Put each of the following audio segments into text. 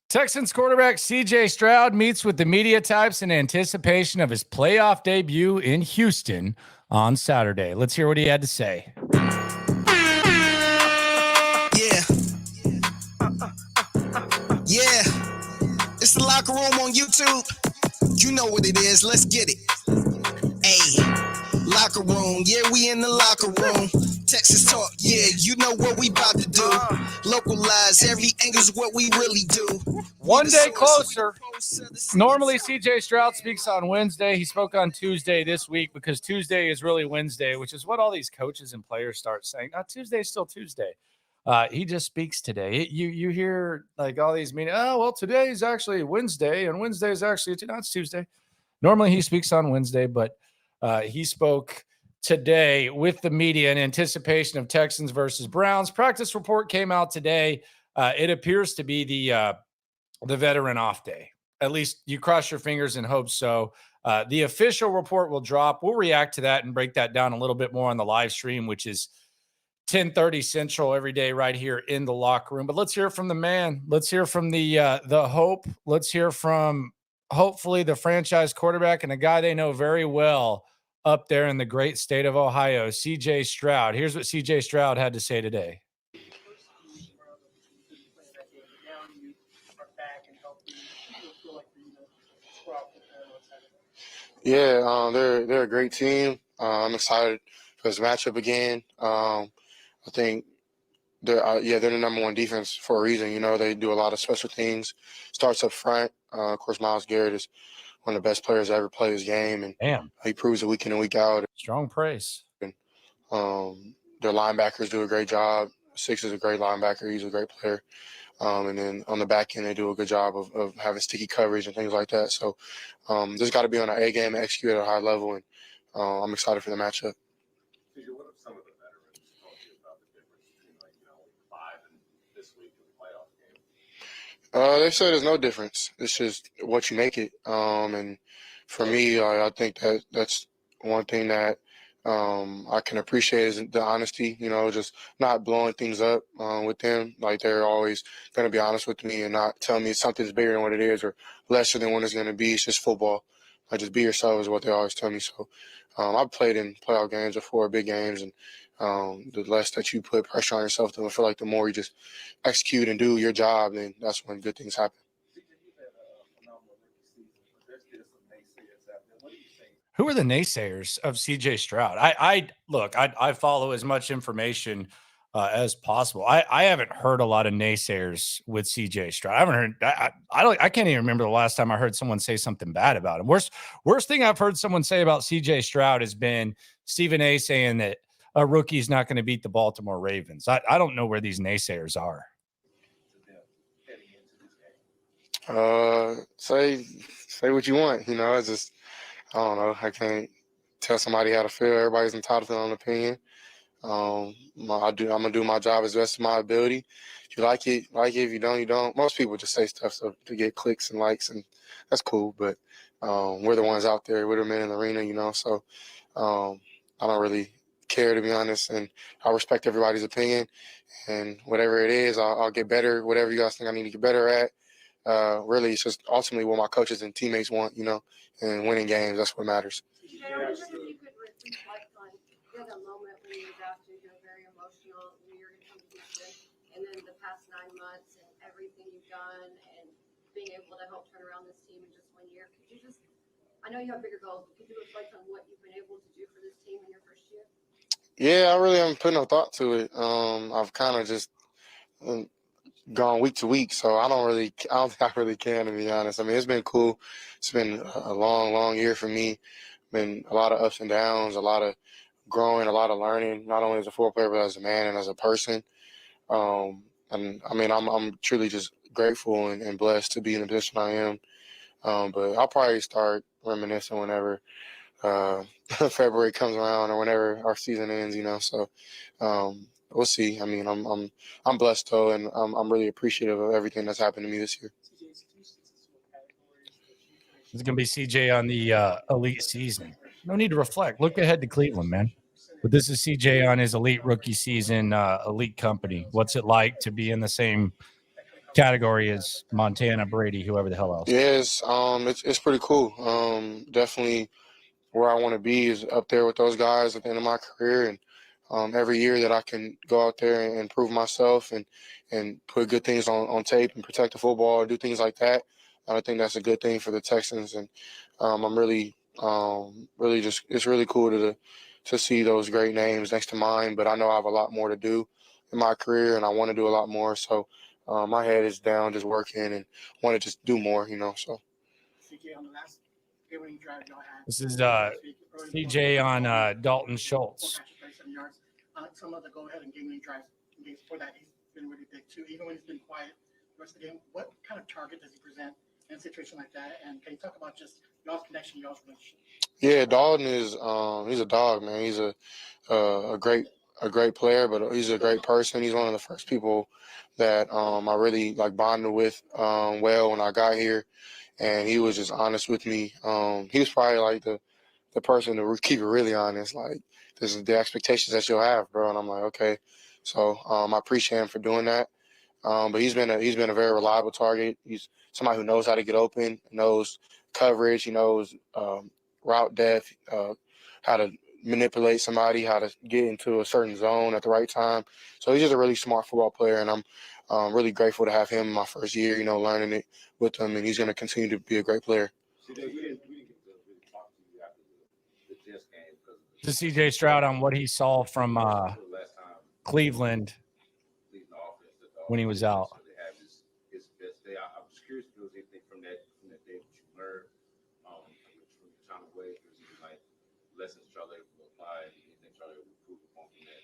Texans quarterback CJ Stroud meets with the media types in anticipation of his playoff debut in Houston on Saturday. Let's hear what he had to say. Yeah. It's the Locker Room on YouTube. You know what it is. Let's get it. Hey, Locker Room. Yeah, we in the locker room. Texas talk. Yeah, you know what we about to do. Localize every angle's what we really do. One day closer. Normally, CJ Stroud speaks on Wednesday. He spoke on Tuesday this week because Tuesday is really Wednesday, which is what all these coaches and players start saying. Tuesday's still Tuesday. He just speaks today. You hear like all these meetings. Oh, well, today is actually Wednesday, and Wednesday is actually it's Tuesday. Normally, he speaks on Wednesday, but he spoke today with the media in anticipation of Texans versus Browns. Practice report came out today. It appears to be the veteran off day. At least you cross your fingers and hope so. The official report will drop. We'll react to that and break that down a little bit more on the live stream, which is 10:30 Central every day right here in the locker room. But let's hear from the man. Let's hear from the hope. Let's hear from hopefully the franchise quarterback and a guy they know very well up there in the great state of Ohio, CJ Stroud. Here's what CJ Stroud had to say today. Yeah, they're a great team. I'm excited for this matchup again. I think they're the number one defense for a reason. You know, they do a lot of special things. Starts up front. Of course, Myles Garrett is one of the best players to ever play this game, and he proves it week in and week out. Strong praise. And, their linebackers do a great job. Six is a great linebacker. He's a great player. And then on the back end, they do a good job of having sticky coverage and things like that. So just got to be on our A game and execute at a high level, and I'm excited for the matchup. What have some of the veterans told you about the difference between week 5 and this week in the playoff game? They said there's no difference. It's just what you make it. And for me, I think that's one thing that I can appreciate is the honesty, just not blowing things up with them. Like they're always going to be honest with me and not tell me something's bigger than what it is or lesser than what it's going to be. It's just football. Like just be yourself is what they always tell me. So I've played in playoff games before, big games, and the less that you put pressure on yourself, I feel like the more you just execute and do your job, then that's when good things happen. Who are the naysayers of CJ Stroud? I follow as much information as possible. I haven't heard a lot of naysayers with CJ Stroud. I haven't heard. I can't even remember the last time I heard someone say something bad about him. Worst thing I've heard someone say about CJ Stroud has been Stephen A. saying that a rookie's not going to beat the Baltimore Ravens. I don't know where these naysayers are. Say what you want. It's just. I don't know. I can't tell somebody how to feel. Everybody's entitled to their own opinion. I'm gonna do my job as best of my ability. If you like it, like it. If you don't, you don't. Most people just say stuff to get clicks and likes, and that's cool. But we're the ones out there. We're the men in the arena, So I don't really care, to be honest. And I respect everybody's opinion. And whatever it is, I'll get better. Whatever you guys think I need to get better at. Really, it's just ultimately what my coaches and teammates want, and winning games. That's what matters. I wonder if you could reflect on the moment when you were drafted. You're very emotional. You're going to come to Houston, and then the past 9 months and everything you've done, and being able to help turn around this team in just 1 year. Could you just? I know you have bigger goals, but could you reflect on what you've been able to do for this team in your first year? Yeah, I really haven't put no thought to it. I've kind of just. Gone week to week, so I don't think I really can, to be honest. I mean, it's been cool. It's been a long year for me. Been a lot of ups and downs, a lot of growing, a lot of learning, not only as a football player, but as a man and as a person. And I mean, I'm truly just grateful and blessed to be in the position I am. But I'll probably start reminiscing whenever February comes around or whenever our season ends, So we'll see. I mean, I'm blessed though, and I'm really appreciative of everything that's happened to me this year. It's going to be CJ on the elite season. No need to reflect. Look ahead to Cleveland, man. But this is CJ on his elite rookie season, elite company. What's it like to be in the same category as Montana, Brady, whoever the hell else. Yes, it's pretty cool. Definitely where I want to be is up there with those guys at the end of my career, and every year that I can go out there and prove myself and put good things on tape and protect the football, do things like that. I think that's a good thing for the Texans, and I'm really just it's really cool to see those great names next to mine. But I know I have a lot more to do in my career, and I want to do a lot more. So my head is down, just working, and want to just do more. So. This is CJ on Dalton Schultz. Some of the go-ahead and game-winning drives before that, he's been really big too. Even when he's been quiet the rest of the game, what kind of target does he present in a situation like that? And can you talk about just y'all's connection, y'all's relationship? Yeah, Dalton is he's a dog, man. He's a great player, but he's a great person. He's one of the first people that I really like bonded with well when I got here, and he was just honest with me. He was probably like the person to keep it really honest. Like, this is the expectations that you'll have, bro. And I'm like, okay. So I appreciate him for doing that. But he's been a very reliable target. He's somebody who knows how to get open, knows coverage, he knows route depth, how to manipulate somebody, how to get into a certain zone at the right time. So he's just a really smart football player, and I'm really grateful to have him in my first year, learning it with him, and he's going to continue to be a great player. We didn't get to really talk to you after the Jets game because To CJ Stroud on what he saw from last time Cleveland when he was out. they have his best day. I'm just curious if there was anything from that day that you learned from your time away. If there's any like lessons Charlie will apply, anything Charlie will improve upon from that.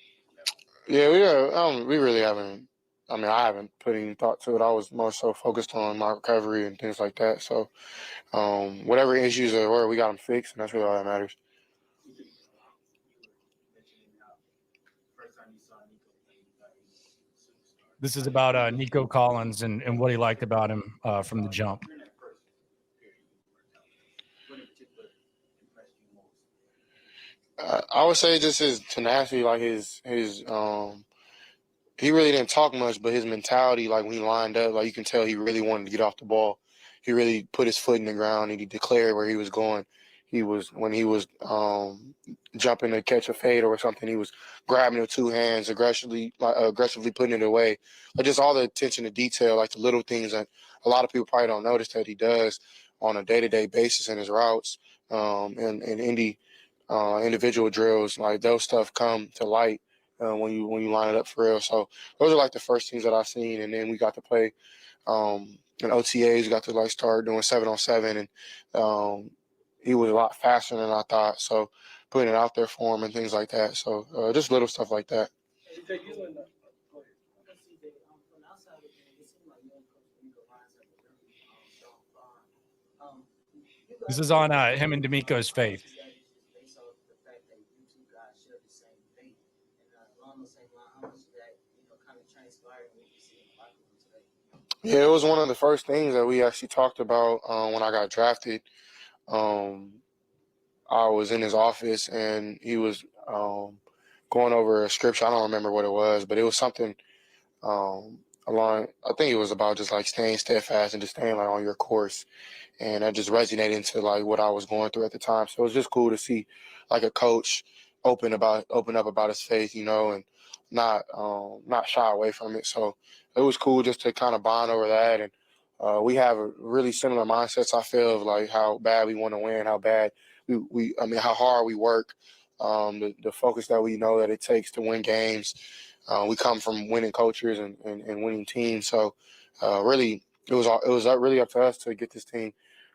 Yeah, we really haven't. I mean, I haven't put any thought to it. I was more so focused on my recovery and things like that. So, whatever issues there were, we got them fixed, and that's really all that matters. This is about Nico Collins and what he liked about him from the jump. I would say just his tenacity, like his he really didn't talk much, but his mentality, like when he lined up, like you can tell he really wanted to get off the ball. He really put his foot in the ground and he declared where he was going. When he was jumping to catch a fade or something, he was grabbing it with two hands, aggressively putting it away. Like just all the attention to detail, like the little things that a lot of people probably don't notice that he does on a day-to-day basis in his routes and individual drills. Like those stuff come to light when you line it up for real. So those are like the first things that I've seen, and then we got to play in OTAs. We got to like start doing 7-on-7, and he was a lot faster than I thought. So putting it out there for him and things like that. So just little stuff like that. This is on him and D'Amico's faith. Yeah, it was one of the first things that we actually talked about when I got drafted. I was in his office and he was going over a scripture. I don't remember what it was, but it was something along. I think it was about just like staying steadfast and just staying like on your course, and that just resonated into like what I was going through at the time. So it was just cool to see like a coach open up about his faith, and not shy away from it. So it was cool just to kind of bond over that, and we have a really similar mindsets. I feel of like how bad we want to win, how bad how hard we work, the focus that we know that it takes to win games. We come from winning cultures and winning teams, so really it was really up to us to get this team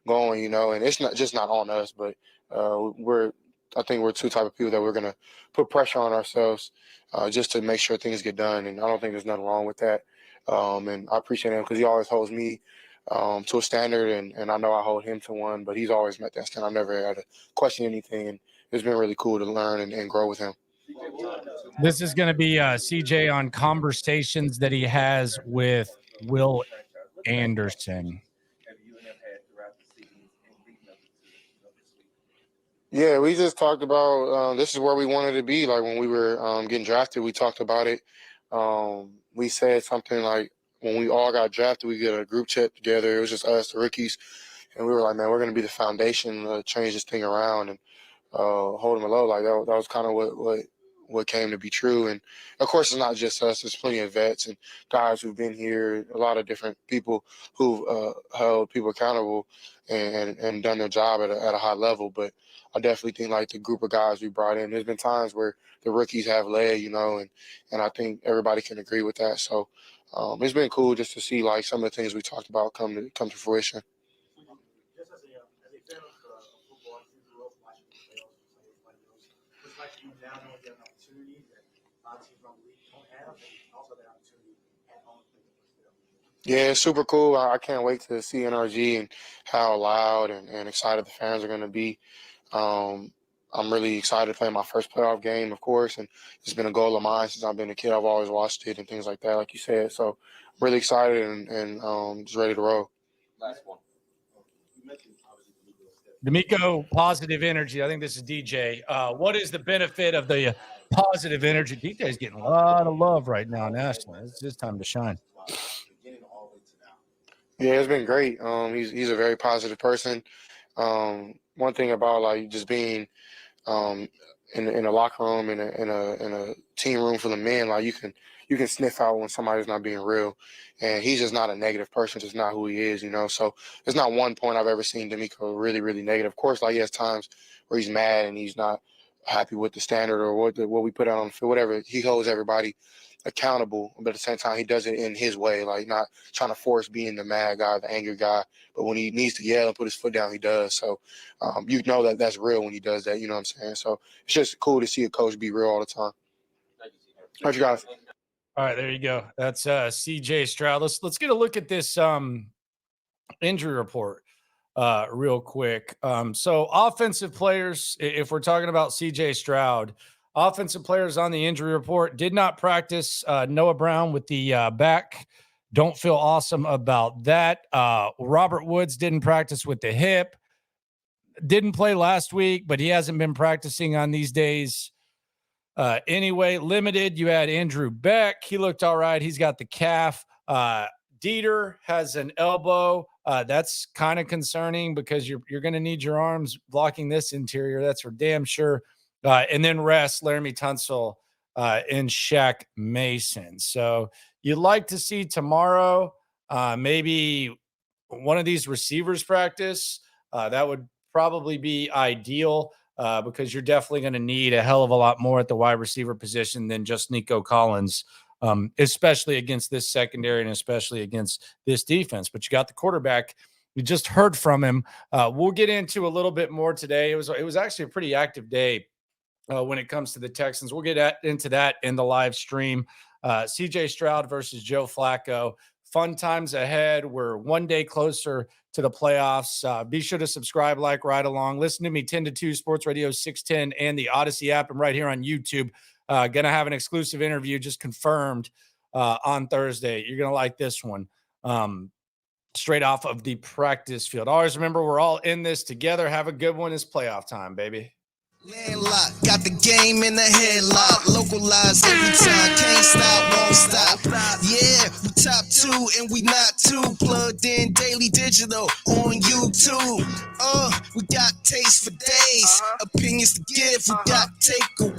going, and it's not on us, but I think we're two type of people that we're gonna put pressure on ourselves just to make sure things get done, and I don't think there's nothing wrong with that. And I appreciate him because he always holds me to a standard, and I know I hold him to one, but he's always met that standard. I've never had to question anything, and it's been really cool to learn and grow with him. This is going to be CJ on conversations that he has with Will Anderson. Yeah, we just talked about this is where we wanted to be. Like when we were getting drafted, we talked about it. We said something like when we all got drafted, we get a group chat together. It was just us, the rookies, and we were like, man, we're going to be the foundation to change this thing around and hold them low. Like that was kind of what came to be true. And of course, it's not just us. There's plenty of vets and guys who've been here, a lot of different people who've held people accountable and done their job at a high level. But I definitely think like the group of guys we brought in, there's been times where the rookies have led, and I think everybody can agree with that. So it's been cool just to see like some of the things we talked about come to fruition. Just as a fan of football, you grew up watching the playoffs and everybody else. It's like you now know you have an opportunity that a lot of teams around the league don't have, and also that opportunity at home. Yeah, it's super cool. I can't wait to see NRG and how loud and excited the fans are going to be. I'm really excited to play my first playoff game, of course, and it's been a goal of mine since I've been a kid. I've always watched it and things like that, like you said. So I'm really excited and just ready to roll. Last one. D'Amico, positive energy. I think this is DJ. What is the benefit of the positive energy? DJ's getting a lot of love right now nationally. It's his time to shine. Yeah, it's been great. He's a very positive person. One thing about like just being in a locker room in a team room full of men, like you can sniff out when somebody's not being real, and he's just not a negative person. Just not who he is, So there's not one point I've ever seen D'Amico really really negative. Of course, like he has times where he's mad and he's not happy with the standard or what we put out on the field, whatever. He holds everybody accountable, but at the same time he does it in his way, like not trying to force being the mad guy, the angry guy, but when he needs to yell and put his foot down, he does. So that's real when he does that, what I'm saying? So it's just cool to see a coach be real all the time. Thank you guys. All right, there you go. That's CJ Stroud. Let's get a look at this injury report real quick. So offensive players, if we're talking about CJ Stroud, offensive players on the injury report did not practice. Noah Brown with the back. Don't feel awesome about that. Robert Woods didn't practice with the hip. Didn't play last week, but he hasn't been practicing on these days. Anyway, limited. You had Andrew Beck. He looked all right. He's got the calf. Dieter has an elbow. That's kind of concerning because you're going to need your arms blocking this interior. That's for damn sure. And then rest Laramie Tunsil and Shaq Mason. So you'd like to see tomorrow maybe one of these receivers practice. That would probably be ideal because you're definitely going to need a hell of a lot more at the wide receiver position than just Nico Collins, especially against this secondary and especially against this defense. But you got the quarterback. You just heard from him. We'll get into a little bit more today. It was actually a pretty active day when it comes to the Texans. We'll get into that in the live stream. CJ Stroud versus Joe Flacco. Fun times ahead. We're one day closer to the playoffs. Be sure to subscribe, like, ride along. Listen to me 10 to 2 Sports Radio 610 and the Odyssey app. I'm right here on YouTube. Going to have an exclusive interview just confirmed on Thursday. You're going to like this one. Straight off of the practice field. Always remember, we're all in this together. Have a good one. It's playoff time, baby. Landlocked, got the game in the headlock. Localized every time, can't stop, won't stop. Yeah, we top 2 and we not too. Plugged in daily digital on YouTube. We got taste for days. Opinions to give, we got takeaway.